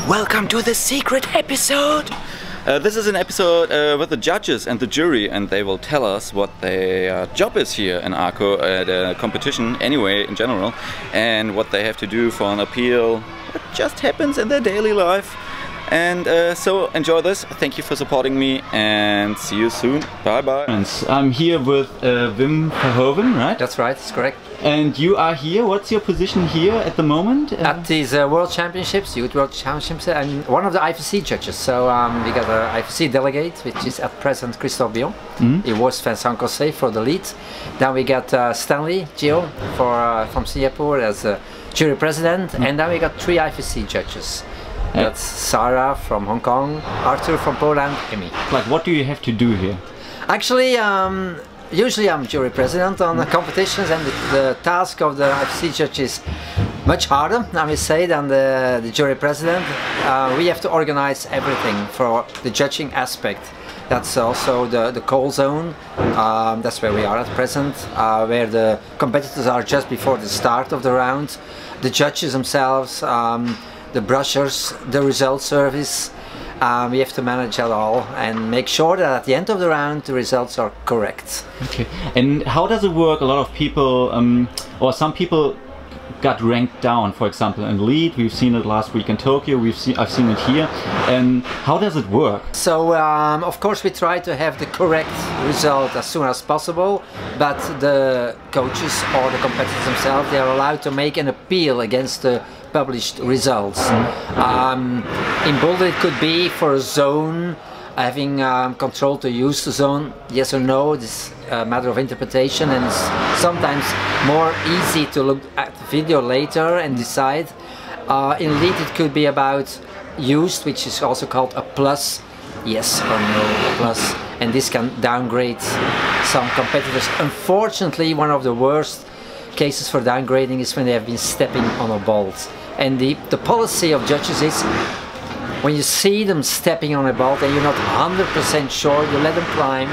Welcome to the secret episode! This is an episode with the judges and the jury, and they will tell us what their job is here in Arco at a competition anyway in general, and what they have to do for an appeal. What just happens in their daily life. And so enjoy this, thank you for supporting me, and see you soon. Bye bye. I'm here with Wim Arthur, right? That's right, that's correct. And you are here, what's your position here at the moment? At these World Championships, Youth World Championships, and one of the IFSC judges. So we got an IFSC delegate, which is at present Christophe Bion. It was Vincent Cossé for the lead. Then we got Stanley Gio from Singapore as jury president, and then we got 3 IFSC judges. That's Sarah from Hong Kong, Arthur from Poland, and me. Like, what do you have to do here? Actually, usually I'm jury president on the competitions, and the task of the IFSC judge is much harder, I may say, than the jury president. We have to organize everything for the judging aspect. That's also the call zone. That's where we are at present, where the competitors are just before the start of the round. The judges themselves, the brushers, the result service, we have to manage it all and make sure that at the end of the round the results are correct. Okay, and how does it work? A lot of people, or some people got ranked down, for example in lead. We've seen it last week in Tokyo, I've seen it here. And how does it work? So of course we try to have the correct result as soon as possible, but the coaches or the competitors themselves, they are allowed to make an appeal against the published results. In Boulder it could be for a zone, having control to use the zone, yes or no. This is a matter of interpretation, and it's sometimes more easy to look at the video later and decide. In lead it could be about used, which is also called a plus, yes or no, a plus, and this can downgrade some competitors. Unfortunately, one of the worst cases for downgrading is when they have been stepping on a bolt. And the policy of judges is, when you see them stepping on a bolt and you're not 100% sure, you let them climb.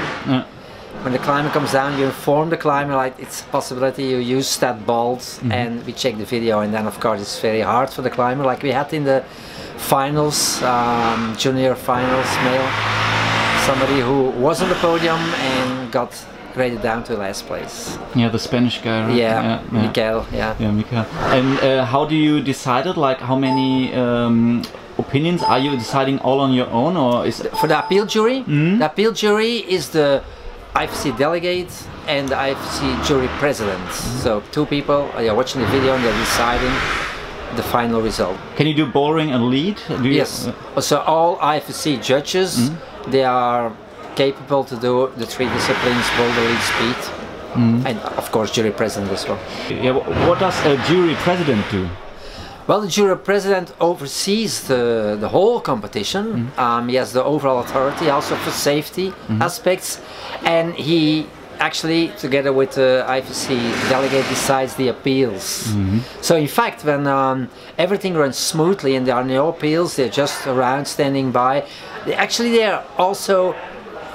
When the climber comes down, you inform the climber, like, it's a possibility you use that bolt, and we check the video. And then of course it's very hard for the climber, like we had in the finals, junior finals male, somebody who was on the podium and got graded down to last place. Yeah, the Spanish guy, right? Yeah, Miguel, yeah. Yeah, Miguel. And how do you decide it? Like, how many opinions are you deciding all on your own, or is it... For the appeal jury? The appeal jury is the IFSC delegate and the IFSC jury president. So 2 people are watching the video and they're deciding the final result. Can you do bouldering and lead? Yes. So all IFSC judges, they are capable to do the 3 disciplines: boulder, lead, speed, and of course jury president as well. Yeah, what does a jury president do? Well, the jury president oversees the whole competition. He has the overall authority also for safety aspects, and he actually, together with the IFSC delegate, decides the appeals. So in fact, when everything runs smoothly and there are no appeals, they're just around standing by. They are also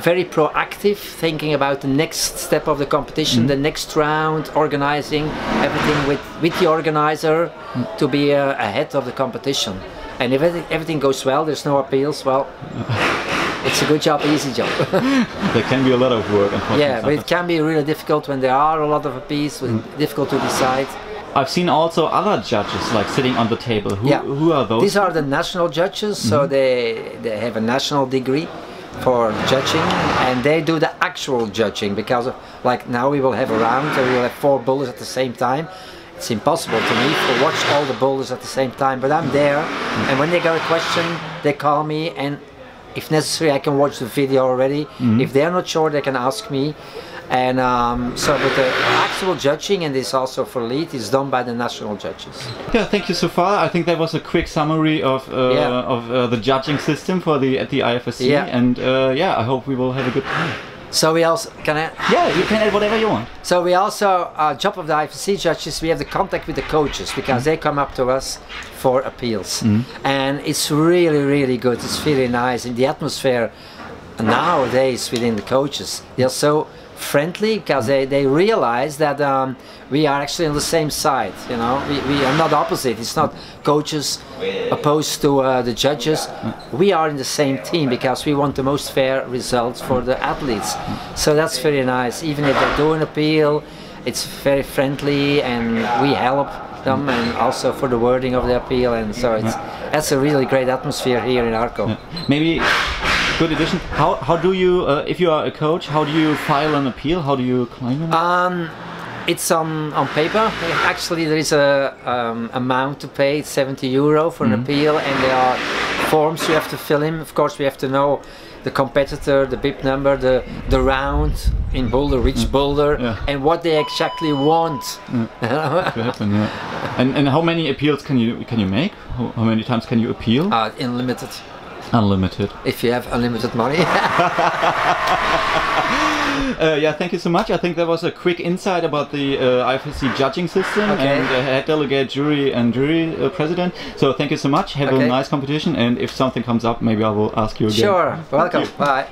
very proactive, thinking about the next step of the competition, the next round, organizing everything with the organizer to be ahead of the competition. And if everything goes well, there's no appeals, well, it's a good job, easy job. There can be a lot of work, unfortunately. Yeah, but it can be really difficult when there are a lot of appeals, difficult to decide. I've seen also other judges like sitting on the table. Who are those? These are the national judges, so they have a national degree for judging, and they do the actual judging, because of, like now we will have a round where we will have 4 boulders at the same time. It's impossible to me to watch all the boulders at the same time, but I'm there, and when they got a question they call me, and if necessary I can watch the video already. If they're not sure, they can ask me. And so with the actual judging, and this also for lead, is done by the national judges. Yeah, thank you so far. I think that was a quick summary of the judging system for at the IFSC, and yeah, I hope we will have a good time. So we also, can I? Yeah, you can add whatever you want. So we also, job of the IFSC judges, we have the contact with the coaches, because they come up to us for appeals. And it's really, really good. It's really nice. And the atmosphere nowadays within the coaches, they're so friendly, because they realize that we are actually on the same side. You know, we are not opposite. It's not coaches opposed to the judges. We are in the same team because we want the most fair results for the athletes. So that's very nice. Even if they do an appeal, it's very friendly, and we help them, and also for the wording of the appeal, and so that's a really great atmosphere here in Arco. Maybe good addition. How do you, if you are a coach, how do you file an appeal? How do you claim it? It's on paper. Actually, there is a amount to pay. It's €70 for an appeal, and there are forms you have to fill in. Of course, we have to know the competitor, the bib number, the round in boulder, which boulder, and what they exactly want. To happen, And how many appeals can you make? How many times can you appeal? Unlimited. Unlimited. If you have unlimited money. Yeah, thank you so much. I think that was a quick insight about the IFSC judging system and head delegate, jury and jury president. So thank you so much. Have a nice competition, and if something comes up, maybe I will ask you again. Sure, welcome. Bye.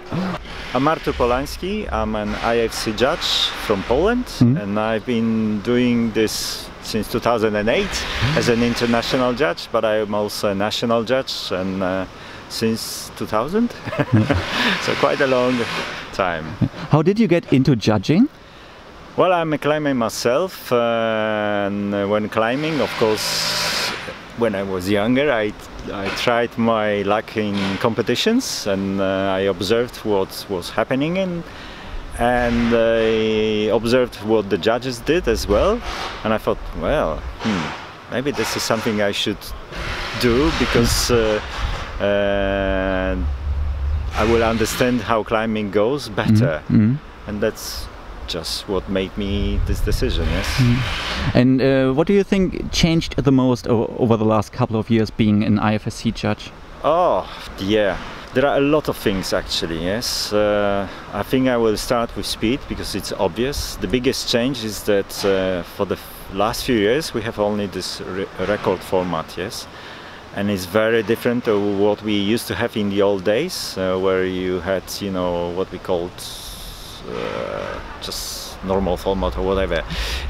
I'm Artur Polański. I'm an IFSC judge from Poland, and I've been doing this since 2008 as an international judge, but I'm also a national judge, and since 2000, so quite a long time. How did you get into judging? Well, I'm a climber myself, and when climbing, of course, when I was younger, I tried my luck in competitions, and I observed what was happening, and I observed what the judges did as well, and I thought, well, maybe this is something I should do, because I will understand how climbing goes better, and that's just what made me this decision. Yes. And what do you think changed the most over the last couple of years being an IFSC judge? Oh, yeah. There are a lot of things actually. Yes. I think I will start with speed because it's obvious. The biggest change is that for the last few years we have only this record format. Yes. And it's very different to what we used to have in the old days, where you had, you know, what we called just normal format or whatever.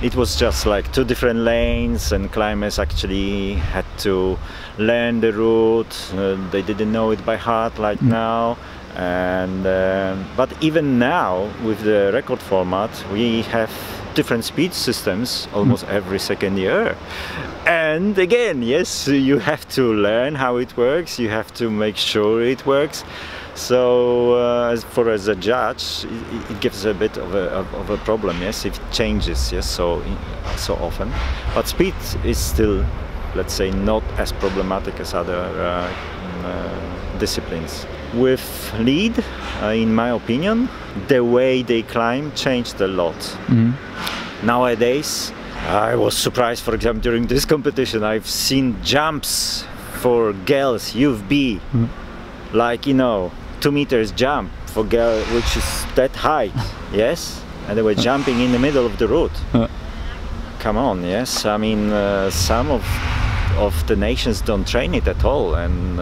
It was just like two different lanes, and climbers actually had to learn the route. They didn't know it by heart like now. And but even now, with the record format, we have different speed systems almost every second year. And again, yes, you have to learn how it works, you have to make sure it works. So as a judge, it gives a bit of a problem, yes, if it changes, yes, so often. But speed is still, let's say, not as problematic as other disciplines. With lead, in my opinion, the way they climb changed a lot. Nowadays, I was surprised, for example, during this competition, I've seen jumps for girls, UFB, like, you know, 2 meters jump for girl, which is that height, yes? And they were jumping in the middle of the route. Come on, yes? I mean, some of the nations don't train it at all, and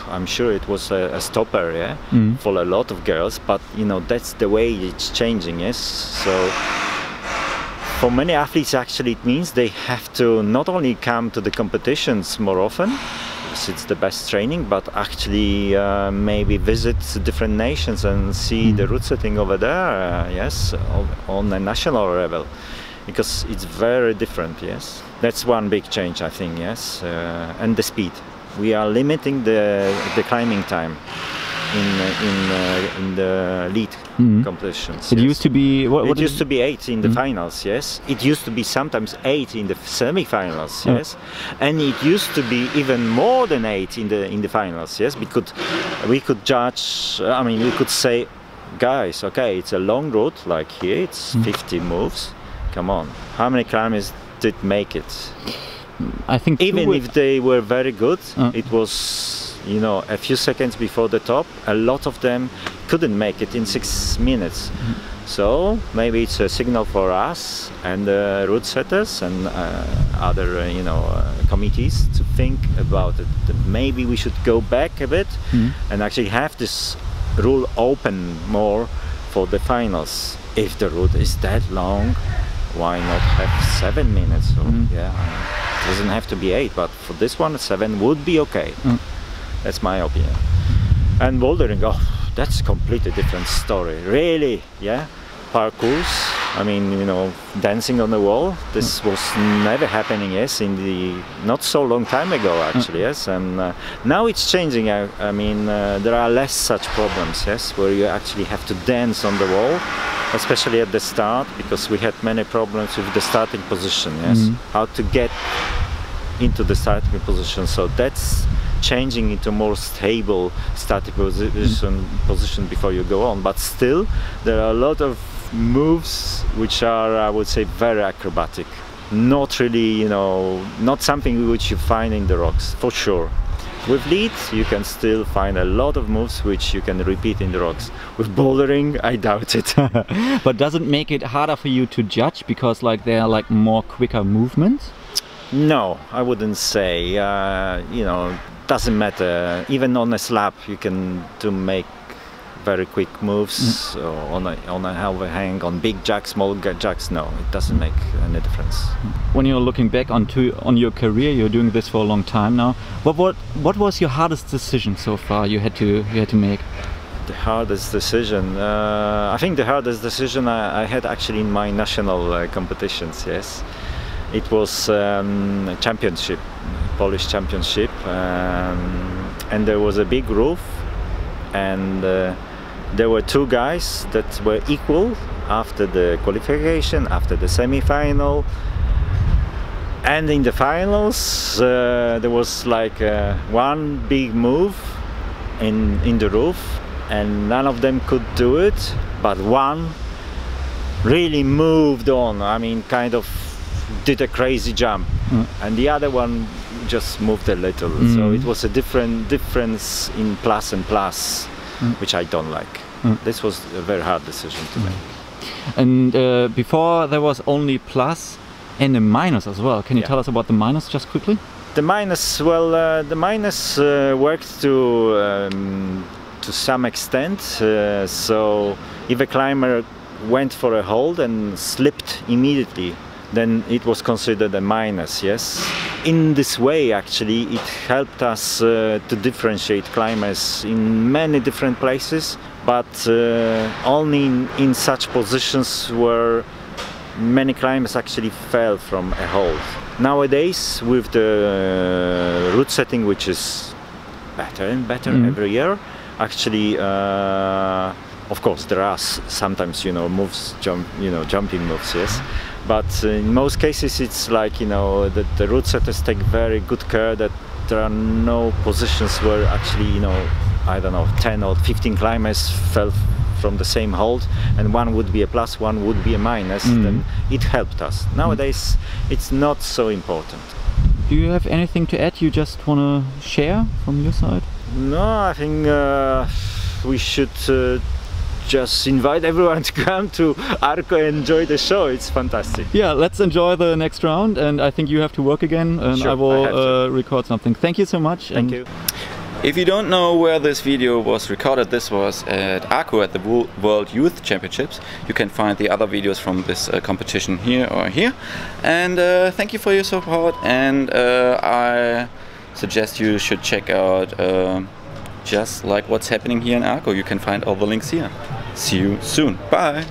I'm sure it was a stopper, yeah, for a lot of girls, but, you know, that's the way it's changing, yes? So, for many athletes, actually, it means they have to not only come to the competitions more often, because it's the best training, but actually maybe visit different nations and see the Routesetting over there, yes, on a national level, because it's very different, yes. That's one big change, I think, yes, and the speed. We are limiting the climbing time in the lead competitions. It used to be it used to be 8 in the finals, yes. It used to be sometimes 8 in the semi-finals, yes. And it used to be even more than 8 in the finals, yes. We could judge. I mean, we could say, guys, okay, it's a long route like here. It's 50 moves. Come on, how many climbers did make it? I think even if they were very good, it was, you know, a few seconds before the top. A lot of them couldn't make it in 6 minutes. So maybe it's a signal for us and the route setters and other, you know, committees to think about it. Maybe we should go back a bit and actually have this rule open more for the finals. if the route is that long, why not have 7 minutes? So, yeah, it doesn't have to be 8, but for this one, 7 would be okay. That's my opinion. And bouldering, oh, that's a completely different story. Really, yeah. Parkours, I mean, you know, dancing on the wall. This was never happening, yes, in the not so long time ago, actually, yes. And now it's changing. I mean, there are less such problems, yes, where you actually have to dance on the wall, especially at the start, because we had many problems with the starting position, yes, how to get into the starting position. So that's changing into more stable starting position before you go on. But still, there are a lot of moves which are, I would say, very acrobatic. Not really, you know, not something which you find in the rocks, for sure. With lead, you can still find a lot of moves which you can repeat in the rocks. With bouldering, I doubt it. But does it make it harder for you to judge because like there are like more quicker movements? No, I wouldn't say. You know, doesn't matter. Even on a slab, you can make very quick moves on a overhang, on big jacks, small jacks. No, it doesn't make any difference. When you're looking back on your career, you're doing this for a long time now. What was your hardest decision so far you had to make? The hardest decision, I think the hardest decision I had actually in my national competitions. Yes, it was championship, Polish championship, and there was a big roof, and there were 2 guys that were equal after the qualification, after the semi-final, and in the finals there was like one big move in the roof, and none of them could do it, but one really moved on. I mean, kind of did a crazy jump, and the other one just moved a little. So it was a difference in plus and plus, which I don't like. This was a very hard decision to make. And before there was only plus and a minus as well. Can you tell us about the minus just quickly? The minus, well, the minus worked to some extent. So if a climber went for a hold and slipped immediately, then it was considered a minus, yes. In this way, actually, it helped us to differentiate climbers in many different places, but only in such positions where many climbers actually fell from a hold. Nowadays, with the route setting, which is better and better every year, actually, of course, there are sometimes, you know, moves, jumping moves, yes. But in most cases, it's like, you know, that the route setters take very good care that there are no positions where actually, you know, I don't know, 10 or 15 climbers fell from the same hold, and one would be a plus, one would be a minus. Then it helped us. Nowadays, it's not so important. Do you have anything to add you just want to share from your side? No, I think we should just invite everyone to come to Arco and enjoy the show. It's fantastic. Yeah, let's enjoy the next round, and I think you have to work again, and sure, I will record something. Thank you so much. Thank you. If you don't know where this video was recorded, this was at Arco at the World Youth Championships. You can find the other videos from this competition here or here. And thank you for your support, and I suggest you should check out just like what's happening here in Arco. You can find all the links here. See you soon. Bye.